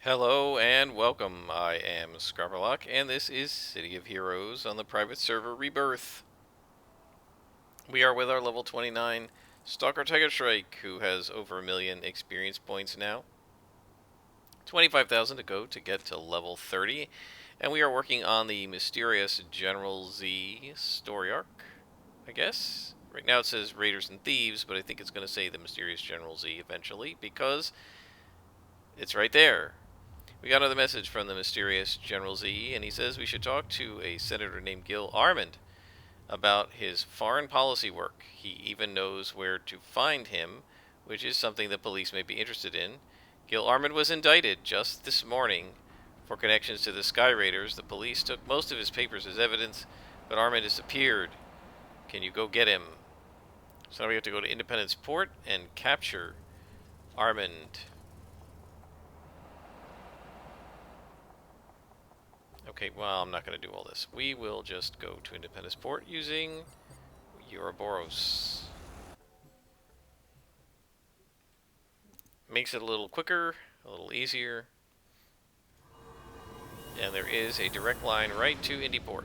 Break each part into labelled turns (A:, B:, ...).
A: Hello and welcome. I am Scarberlock, and this is City of Heroes on the private server Rebirth. We are with our level 29 Stalker Tiger Shrike, who has over 1,000,000 experience points now. 25,000 to go to get to level 30, and we are working on the mysterious General Z story arc, I guess. Right now it says Raiders and Thieves, but I think it's going to say the mysterious General Z eventually, because it's right there. We got another message from the mysterious General Z, and he says we should talk to a senator named Gil Armand about his foreign policy work. He even knows where to find him, which is something the police may be interested in. Gil Armand was indicted just this morning for connections to the Sky Raiders. The police took most of his papers as evidence, but Armand disappeared. Can you go get him? So now we have to go to Independence Port and capture Armand. Okay, well, I'm not going to do all this. We will just go to Independence Port using Ouroboros. Makes it a little quicker, a little easier. And there is a direct line right to Indyport.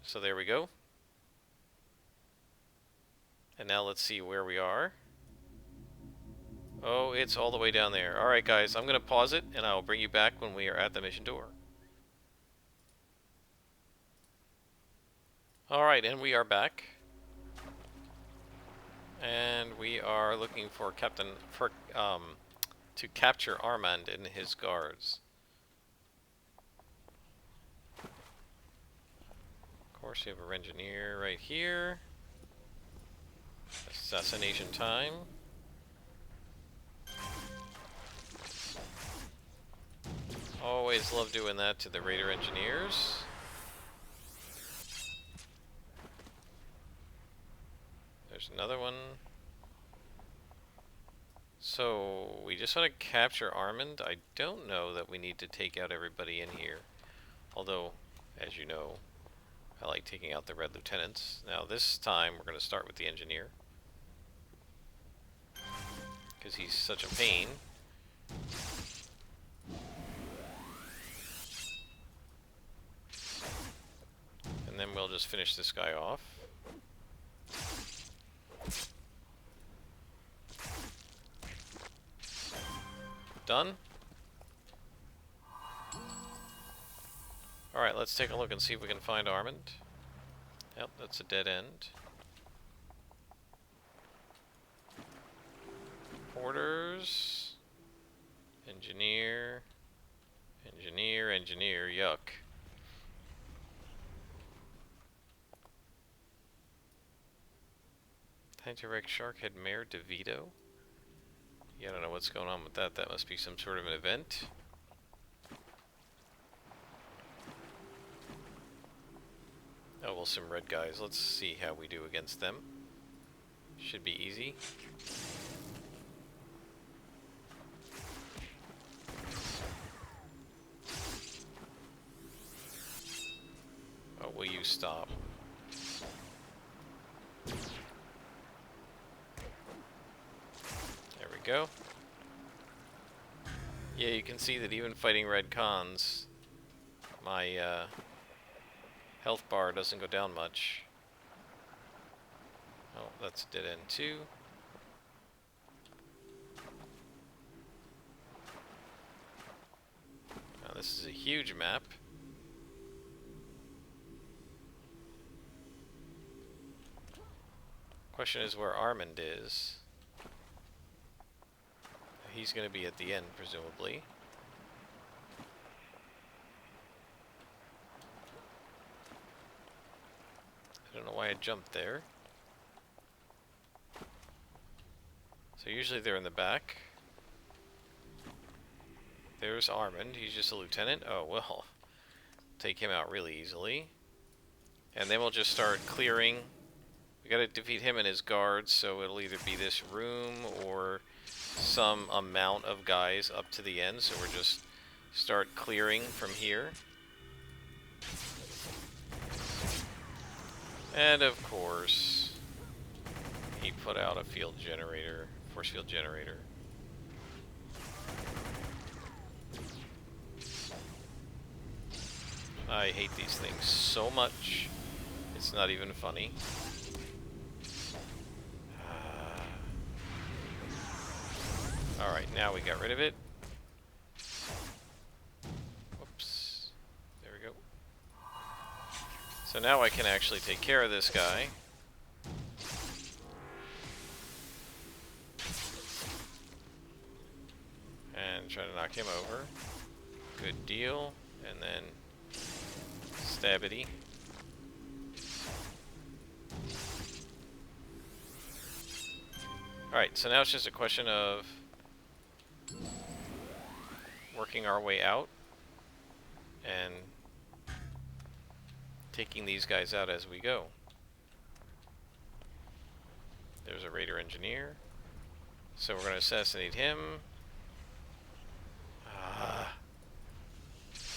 A: So there we go. And now let's see where we are. Oh, it's all the way down there. Alright guys, I'm going to pause it and I'll bring you back when we are at the mission door. Alright, and we are back. And we are looking for to capture Armand and his guards. Of course, we have a engineer right here. Assassination time. Always love doing that to the Raider engineers. There's another one. So, we just want to capture Armand. I don't know that we need to take out everybody in here. Although, as you know, I like taking out the Red Lieutenants. Now this time we're going to start with the engineer, because he's such a pain. And then we'll just finish this guy off. Done. Alright, let's take a look and see if we can find Armand. Yep, that's a dead end. Porters. Engineer. Engineer, yuck. Direct Sharkhead Mayor DeVito? Yeah, I don't know what's going on with that. That must be some sort of an event. Oh, well, some red guys. Let's see how we do against them. Should be easy. Oh, will you stop? There we go. Yeah, you can see that even fighting red cons, my health bar doesn't go down much. Oh, that's a dead end too. Now this is a huge map. Question is where Armand is. He's going to be at the end, presumably. I don't know why I jumped there. So usually they're in the back. There's Armand. He's just a lieutenant. Oh, well. Take him out really easily. And then we'll just start clearing. We gotta defeat him and his guards, so it'll either be this room or some amount of guys up to the end. So we're just start clearing from here. And of course, he put out a field generator, force field generator. I hate these things so much. It's not even funny. Alright, now we got rid of it. Whoops. There we go. So now I can actually take care of this guy. And try to knock him over. Good deal. And then stabity. Alright, so now it's just a question of working our way out and taking these guys out as we go. There's a Raider Engineer. So we're going to assassinate him.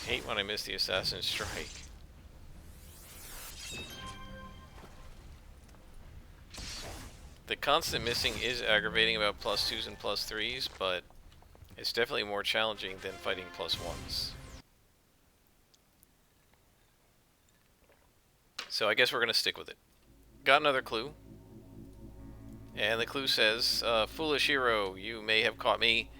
A: Hate when I miss the Assassin's Strike. The constant missing is aggravating about +2s and +3s, but it's definitely more challenging than fighting +1s. So I guess we're going to stick with it. Got another clue. And the clue says, "Foolish hero, you may have caught me,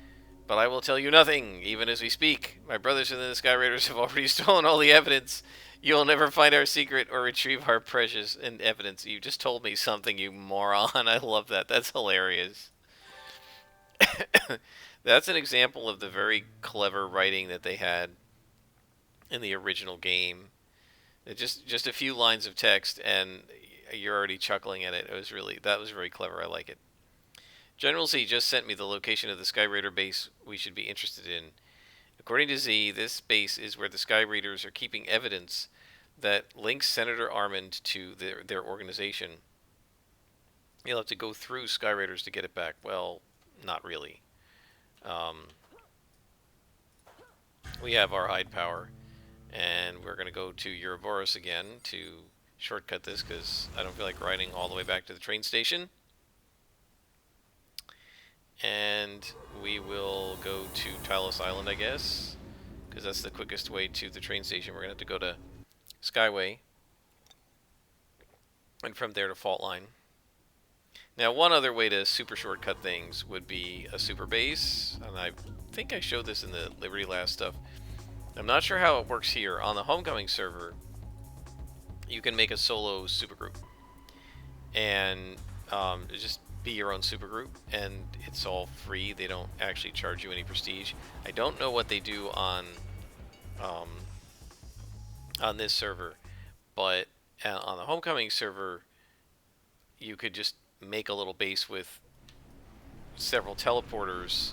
A: but I will tell you nothing, even as we speak. My brothers and the Sky Raiders have already stolen all the evidence. You'll never find our secret or retrieve our precious and evidence." You just told me something, you moron. I love that. That's hilarious. That's an example of the very clever writing that they had in the original game. Just a few lines of text, and you're already chuckling at it. That was very clever. I like it. General Z just sent me the location of the Sky Raider base we should be interested in. According to Z, this base is where the Sky Raiders are keeping evidence that links Senator Armand to their organization. You'll have to go through Sky Raiders to get it back. Well, not really. We have our hide power, and we're going to go to Ouroboros again to shortcut this because I don't feel like riding all the way back to the train station. And we will go to Talos Island, I guess, because that's the quickest way to the train station. We're going to have to go to Skyway, and from there to Fault Line. Now, one other way to super shortcut things would be a super base, and I think I showed this in the Liberty Last stuff. I'm not sure how it works here. On the Homecoming server, you can make a solo supergroup, and just be your own supergroup, and it's all free. They don't actually charge you any prestige. I don't know what they do on this server, but on the Homecoming server, you could just make a little base with several teleporters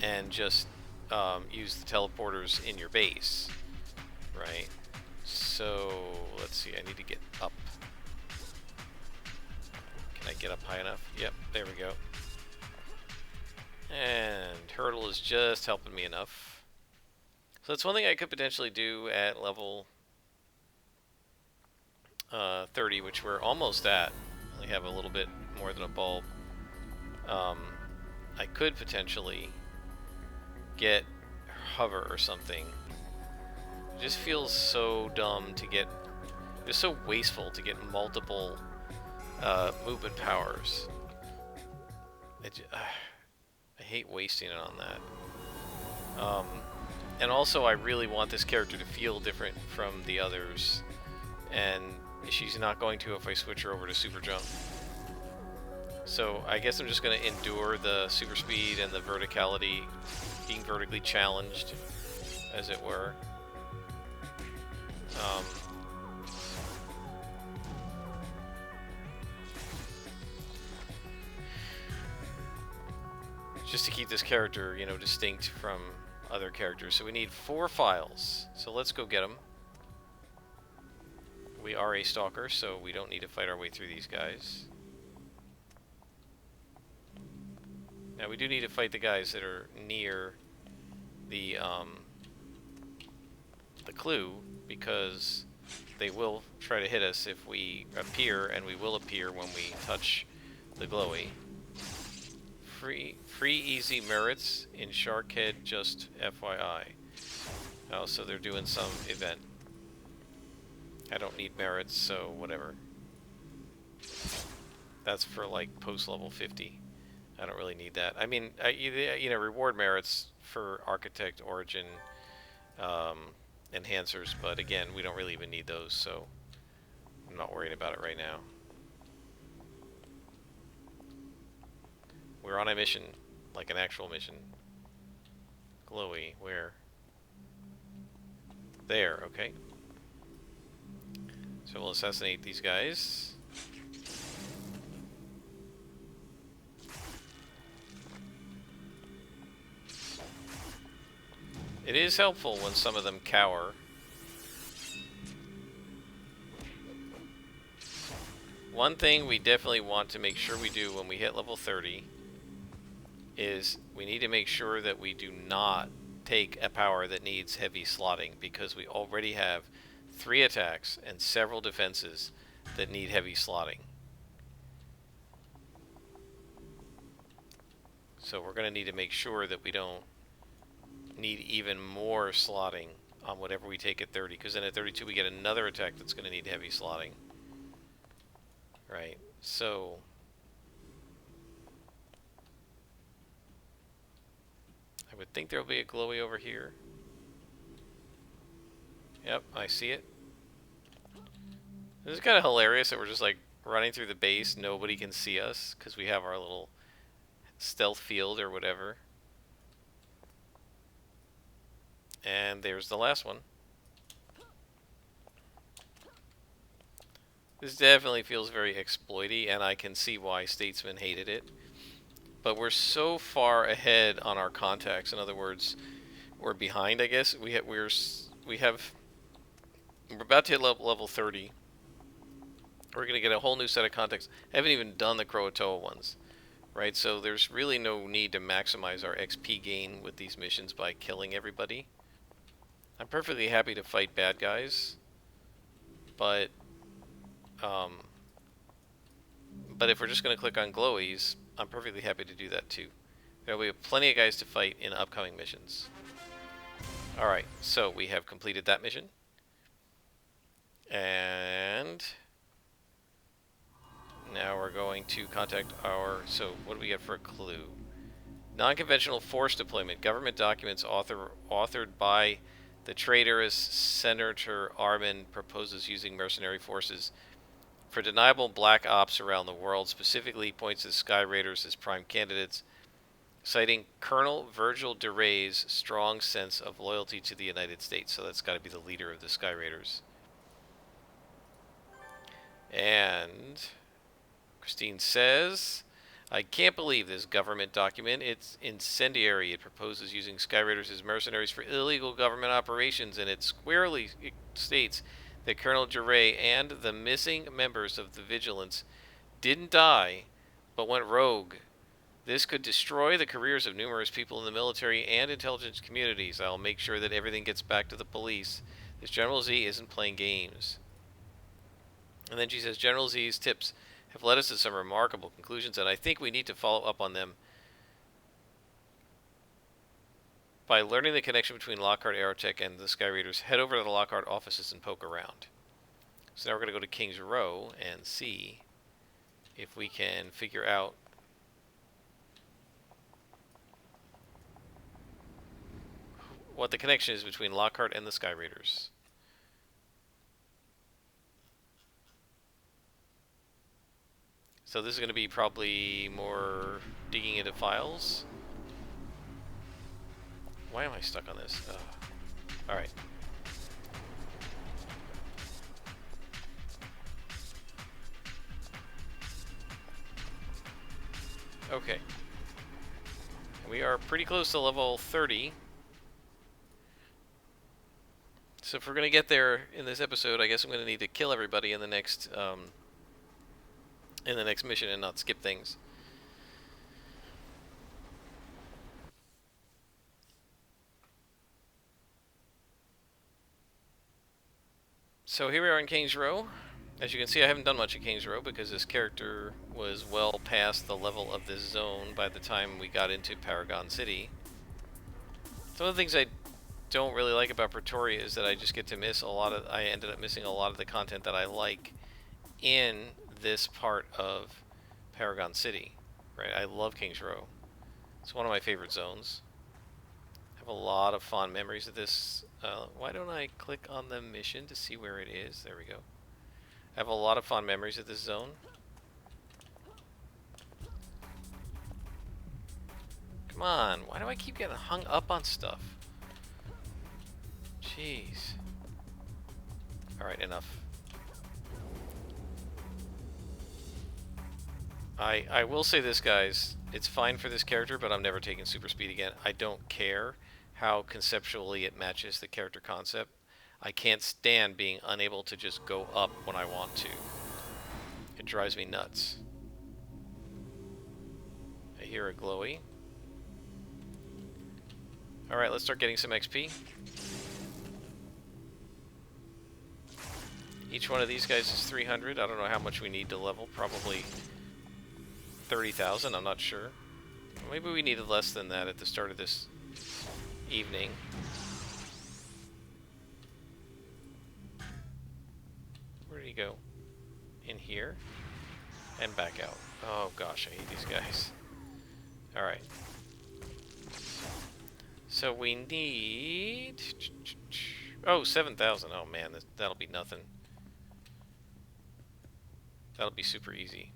A: and just use the teleporters in your base, right? So let's see, I need to get up. Can I get up high enough? Yep, there we go. And Hurdle is just helping me enough. So that's one thing I could potentially do at level 30, which we're almost at. We have a little bit more than a bulb. I could potentially get hover or something. It just feels so dumb to get... It's so wasteful to get multiple movement powers. I hate wasting it on that. And also, I really want this character to feel different from the others, and she's not going to if I switch her over to super jump. So I guess I'm just going to endure the super speed and the verticality, being vertically challenged, as it were. Just to keep this character, you know, distinct from other characters. So we need 4 files. So let's go get them. We are a Stalker, so we don't need to fight our way through these guys. Now we do need to fight the guys that are near the clue, because they will try to hit us if we appear, and we will appear when we touch the glowy. Free easy merits in Sharkhead, just FYI. Oh, so they're doing some event. I don't need merits, so whatever. That's for like post level 50. I don't really need that. I mean, you know, reward merits for architect, origin, um, enhancers, but again, we don't really even need those, so I'm not worried about it right now. We're on a mission, like an actual mission. Glowy, where? There, okay. So we'll assassinate these guys. It is helpful when some of them cower. One thing we definitely want to make sure we do when we hit level 30 is we need to make sure that we do not take a power that needs heavy slotting, because we already have 3 attacks and several defenses that need heavy slotting. So we're going to need to make sure that we don't need even more slotting on whatever we take at 30, because then at 32 we get another attack that's going to need heavy slotting. Right, so I would think there'll be a glowy over here. Yep, I see it. This is kind of hilarious that we're just like running through the base, nobody can see us because we have our little stealth field or whatever. And there's the last one. This definitely feels very exploity, and I can see why Statesman hated it. But we're so far ahead on our contacts. In other words, we're behind, I guess. We're about to hit level 30. We're going to get a whole new set of contacts. I haven't even done the Croatoa ones, right? So there's really no need to maximize our XP gain with these missions by killing everybody. I'm perfectly happy to fight bad guys, but if we're just going to click on glowies, I'm perfectly happy to do that too. We have plenty of guys to fight in upcoming missions. Alright, so we have completed that mission. And now we're going to contact our... So what do we get for a clue? Non-conventional force deployment. Government documents authored by the traitorous Senator Armin proposes using mercenary forces for deniable black ops around the world, specifically points to Sky Raiders as prime candidates, citing Colonel Virgil DeRay's strong sense of loyalty to the United States. So that's got to be the leader of the Sky Raiders. And Christine says, I can't believe this government document. It's incendiary. It proposes using Sky Raiders as mercenaries for illegal government operations, and it squarely states that Colonel DeRay and the missing members of the Vigilance didn't die, but went rogue. This could destroy the careers of numerous people in the military and intelligence communities. I'll make sure that everything gets back to the police. This General Z isn't playing games. And then she says, General Z's tips have led us to some remarkable conclusions, and I think we need to follow up on them. By learning the connection between Lockhart Aerotech and the Sky Raiders, head over to the Lockhart offices and poke around. So now we're going to go to King's Row and see if we can figure out what the connection is between Lockhart and the Sky Raiders. So this is going to be probably more digging into files. Why am I stuck on this? Alright. Okay. We are pretty close to level 30. So if we're going to get there in this episode, I guess I'm going to need to kill everybody in the next mission and not skip things. So here we are in King's Row. As you can see, I haven't done much at King's Row because this character was well past the level of this zone by the time we got into Paragon City. Some of the things I don't really like about Pretoria is that I just get to miss a lot of. I ended up missing a lot of the content that I like in this part of Paragon City. Right, I love Kings Row. It's one of my favorite zones. I have a lot of fond memories of this. Why don't I click on the mission to see where it is? There we go. I have a lot of fond memories of this zone. Come on, why do I keep getting hung up on stuff? Jeez. Alright, enough. I will say this, guys. It's fine for this character, but I'm never taking super speed again. I don't care how conceptually it matches the character concept. I can't stand being unable to just go up when I want to. It drives me nuts. I hear a glowy. Alright, let's start getting some XP. Each one of these guys is 300. I don't know how much we need to level. Probably 30,000, I'm not sure. Maybe we needed less than that at the start of this evening. Where did he go? In here? And back out. Oh gosh, I hate these guys. Alright. So we need... Oh, 7,000. Oh man, that'll be nothing. That'll be super easy.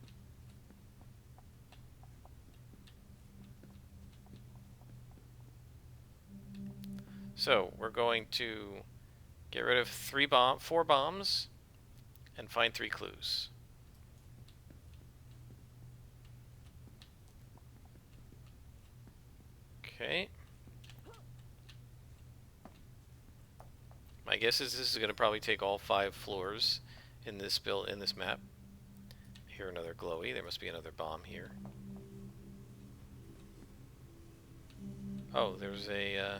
A: So, we're going to get rid of 4 bombs and find 3 clues. Okay. My guess is this is going to probably take all 5 floors in this map. I hear another glowy. There must be another bomb here. Oh, there's a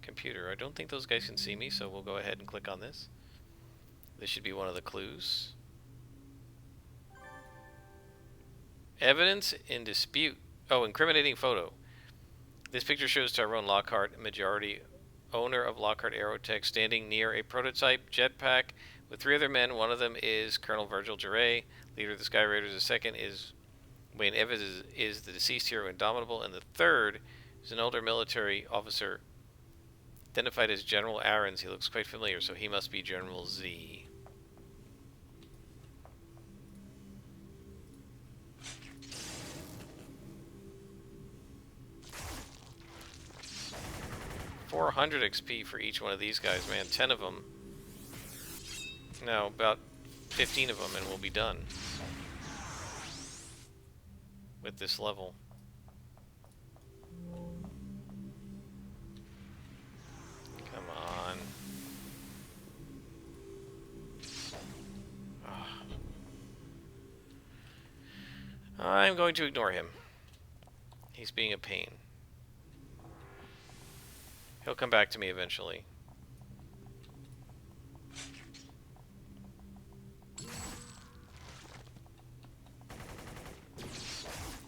A: computer. I don't think those guys can see me, so we'll go ahead and click on this. This should be one of the clues. Evidence in dispute. Oh, incriminating photo. This picture shows Tyrone Lockhart, majority owner of Lockhart Aerotech, standing near a prototype jetpack with 3 other men. One of them is Colonel Virgil Giray, leader of the Sky Raiders. The second is Wayne Evans, is the deceased hero Indomitable, and the third is an older military officer identified as General Aarons. He looks quite familiar, so he must be General Z. $400 XP for each one of these guys, man. 10 of them. No, about 15 of them, and we'll be done with this level. Come on. Oh. I'm going to ignore him. He's being a pain. He'll come back to me eventually.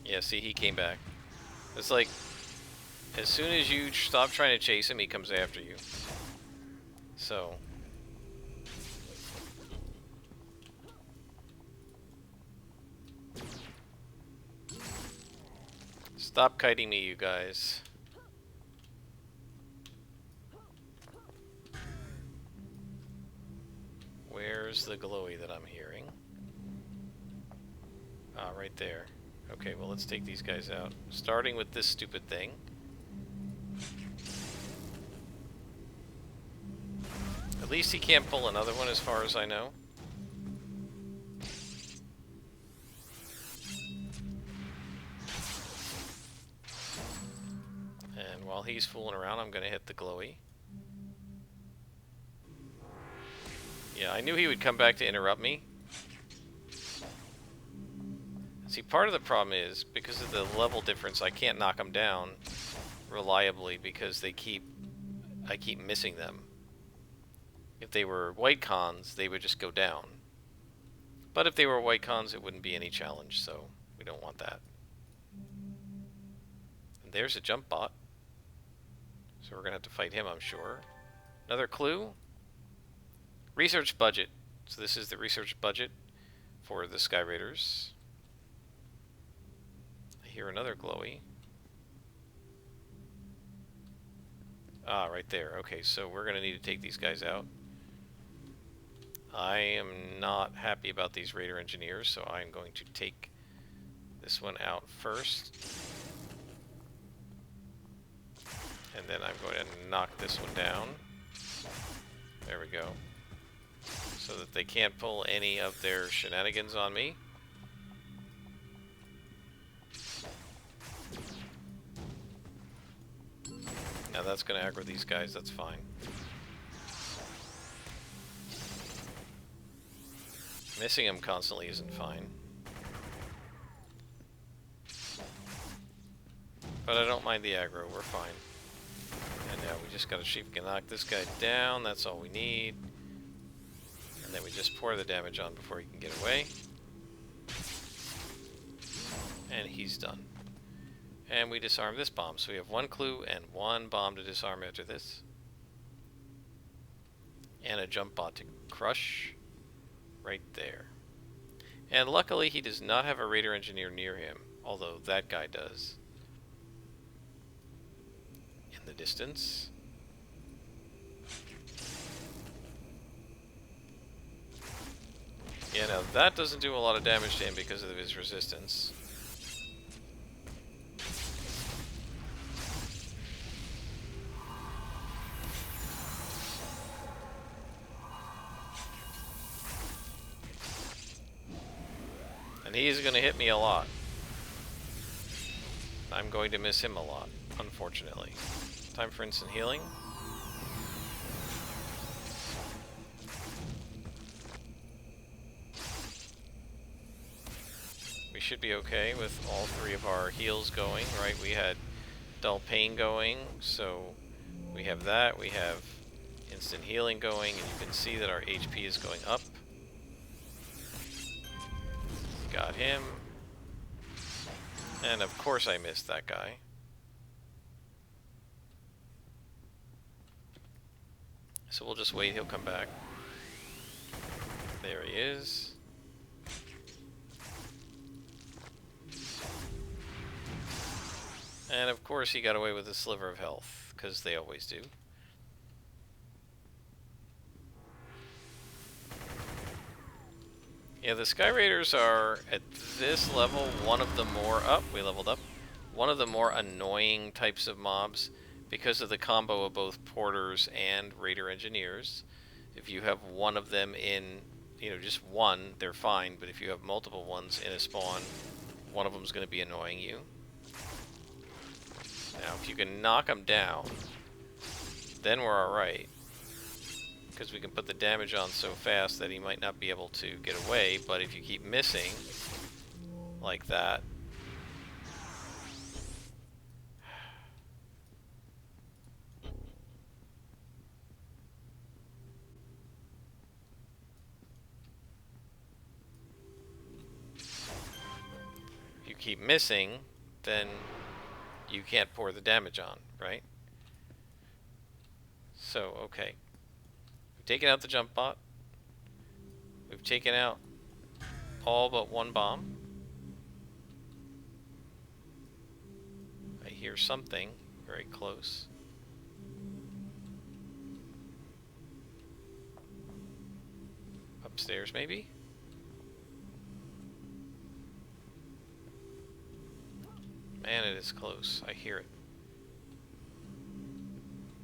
A: Yeah, see, he came back. It's like, as soon as you stop trying to chase him, he comes after you. So. Stop kiting me, you guys. Where's the glowy that I'm hearing? Ah, right there. Okay, well, let's take these guys out. Starting with this stupid thing. At least he can't pull another one as far as I know. And while he's fooling around, I'm going to hit the glowy. Yeah, I knew he would come back to interrupt me. See, part of the problem is, because of the level difference, I can't knock them down reliably because I keep missing them. If they were white cons, they would just go down. But if they were white cons, it wouldn't be any challenge, so we don't want that. And there's a jump bot. Is So we're going to have to fight him, I'm sure. Another clue? Research budget. So this is the research budget for the Sky Raiders. I hear another glowy. Ah, right there. Okay, so we're going to need to take these guys out. I am not happy about these Raider Engineers, so I'm going to take this one out first. And then I'm going to knock this one down. There we go. So that they can't pull any of their shenanigans on me. Now that's going to aggro these guys, that's fine. Missing them constantly isn't fine. But I don't mind the aggro, we're fine. And now we just gotta see if we can knock this guy down, that's all we need. And then we just pour the damage on before he can get away. And he's done. And we disarm this bomb, so we have one clue and one bomb to disarm after this. And a jump bot to crush. Right there. And luckily he does not have a Raider Engineer near him, although that guy does. In the distance. Yeah, now that doesn't do a lot of damage to him because of his resistance. And he's going to hit me a lot. I'm going to miss him a lot, unfortunately. Time for instant healing. We should be okay with all three of our heals going, right? We had dull pain going, so we have that. We have instant healing going, and you can see that our HP is going up. Got him. And of course I missed that guy. So we'll just wait, he'll come back. There he is. And of course he got away with a sliver of health, because they always do. Yeah, the Sky Raiders are, at this level, one of the more... Oh, we leveled up. One of the more annoying types of mobs because of the combo of both Porters and Raider Engineers. If you have one of them in, just one, they're fine. But if you have multiple ones in a spawn, one of them's going to be annoying you. Now, if you can knock them down, then we're alright. Because we can put the damage on so fast that he might not be able to get away, but if you keep missing like that, then you can't pour the damage on, right? So, okay. We've taken out the jump bot. We've taken out all but one bomb. I hear something very close. Upstairs, maybe? Man, it is close. I hear it.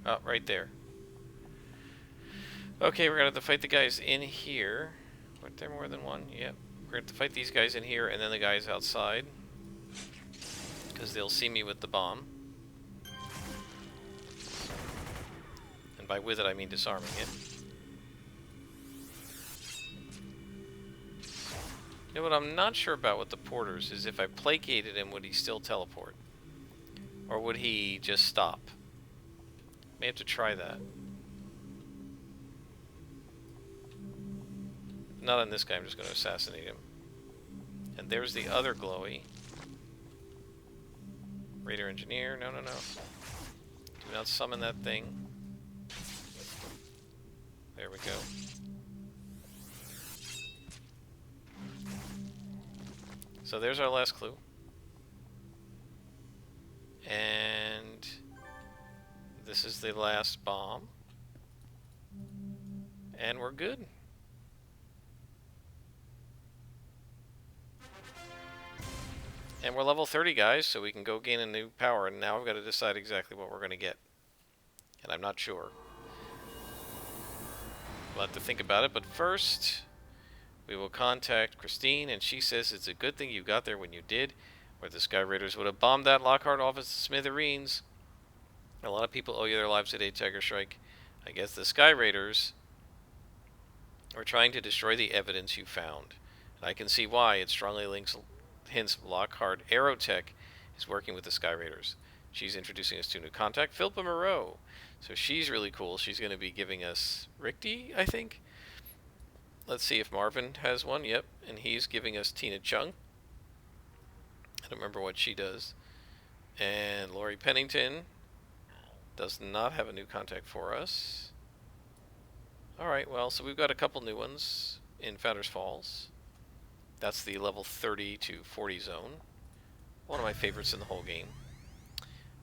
A: Oh, right there. Okay, we're gonna have to fight the guys in here. Are there more than one? Yep. We're gonna have to fight these guys in here and then the guys outside. Because they'll see me with the bomb. And by with it, I mean disarming it. You know what I'm not sure about with the Porters is if I placated him, would he still teleport? Or would he just stop? May have to try that. Not on this guy, I'm just going to assassinate him. And there's the other glowy. Raider Engineer, no. Do not summon that thing. There we go. So there's our last clue. And this is the last bomb. And we're good. And we're level 30, guys, so we can go gain a new power. And now I've got to decide exactly what we're going to get. And I'm not sure. We'll have to think about it. But first, we will contact Christine. And she says it's a good thing you got there when you did. Or the Sky Raiders would have bombed that Lockhart office to smithereens. A lot of people owe you their lives today, Tiger Shrike. I guess the Sky Raiders are trying to destroy the evidence you found. And I can see why. It strongly hints Lockhart Aerotech is working with the Sky Raiders. She's introducing us to a new contact, Philippa Moreau. So she's really cool. She's going to be giving us Richter, I think. Let's see if Marvin has one. Yep, and he's giving us Tina Chung. I don't remember what she does. And Lori Pennington does not have a new contact for us. Alright, well, so we've got a couple new ones in Founders Falls. That's the level 30 to 40 zone. One of my favorites in the whole game.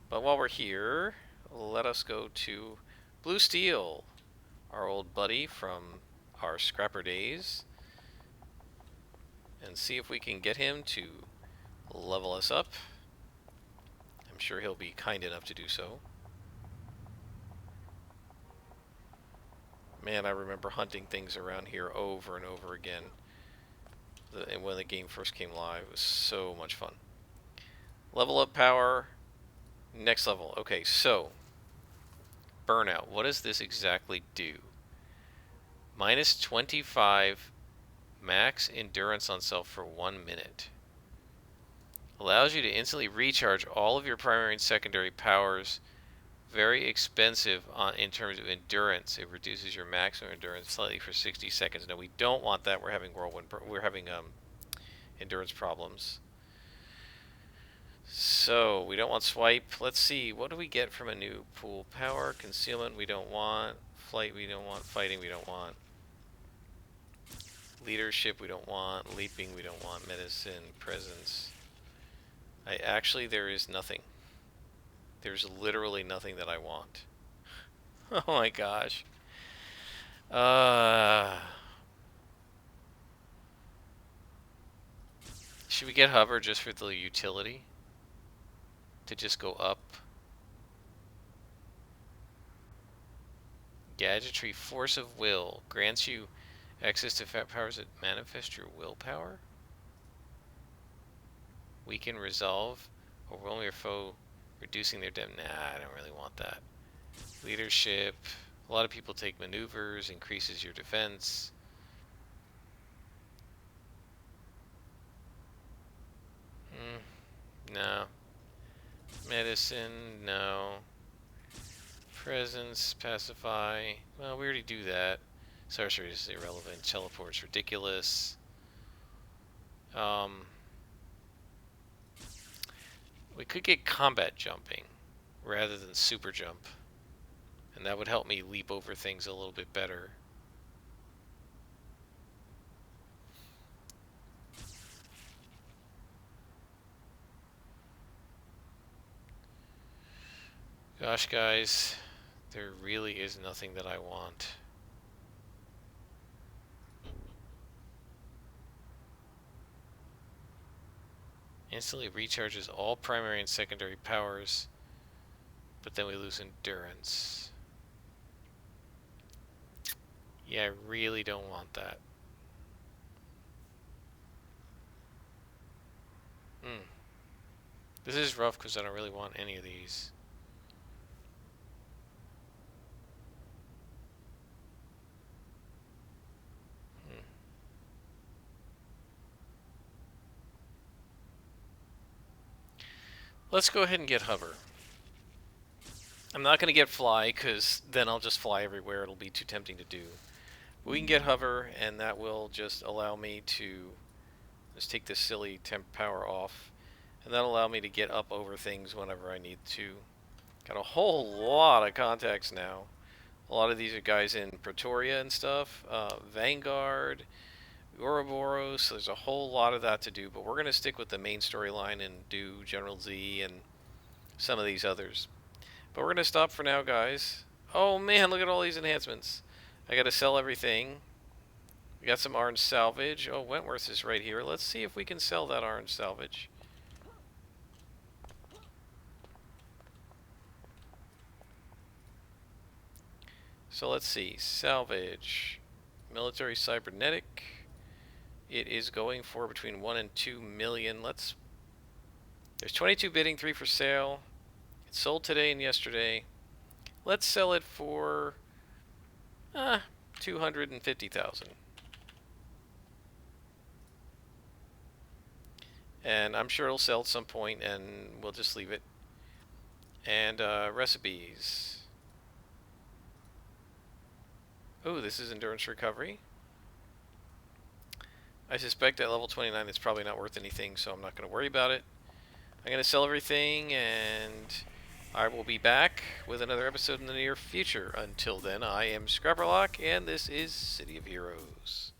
A: But while we're here, let us go to Blue Steel, our old buddy from our Scrapper days, and see if we can get him to level us up. I'm sure he'll be kind enough to do so. Man, I remember hunting things around here over and over again. And when the game first came live, it was so much fun. Level up power, next level. Okay, so burnout. What does this exactly do? Minus 25 max endurance on self for 1 minute. Allows you to instantly recharge all of your primary and secondary powers. Very expensive in terms of endurance. It reduces your maximum endurance slightly for 60 seconds. No, we don't want that. We're having endurance problems. So we don't want swipe. Let's see. What do we get from a new pool? Power, concealment. We don't want flight. We don't want fighting. We don't want leadership. We don't want leaping. We don't want medicine. Presence. There is nothing. There's literally nothing that I want. Oh my gosh. Should we get hover just for the utility? To just go up? Gadgetry Force of Will grants you access to fat powers that manifest your willpower. Weaken, resolve, overwhelm your foe, reducing their depth. Nah, I don't really want that. Leadership. A lot of people take maneuvers, increases your defense. No. Medicine, no. Presence, pacify. Well, we already do that. Sorcery is irrelevant. Teleport's ridiculous. We could get combat jumping rather than super jump. And that would help me leap over things a little bit better. Gosh, guys, there really is nothing that I want. Instantly recharges all primary and secondary powers, but then we lose endurance. Yeah, I really don't want that. This is rough because I don't really want any of these. Let's go ahead and get hover. I'm not going to get fly because then I'll just fly everywhere. It'll be too tempting to do. But we can get hover, and that will just allow me to just take this silly temp power off. And that'll allow me to get up over things whenever I need to. Got a whole lot of contacts now. A lot of these are guys in Pretoria and stuff. Vanguard, Ouroboros. So there's a whole lot of that to do. But we're going to stick with the main storyline and do General Z and some of these others. But we're going to stop for now, guys. Oh man, look at all these enhancements. I got to sell everything. We got some orange salvage. Oh, Wentworth is right here. Let's see if we can sell that orange salvage. So let's see. Salvage. Military cybernetic. It is going for between 1 and 2 million. There's 22 bidding, 3 for sale. It sold today and yesterday. Let's sell it for 250,000. And I'm sure it'll sell at some point, and we'll just leave it. And recipes. Oh, this is endurance recovery. I suspect at level 29 it's probably not worth anything, so I'm not going to worry about it. I'm going to sell everything, and I will be back with another episode in the near future. Until then, I am Scrapperlock, and this is City of Heroes.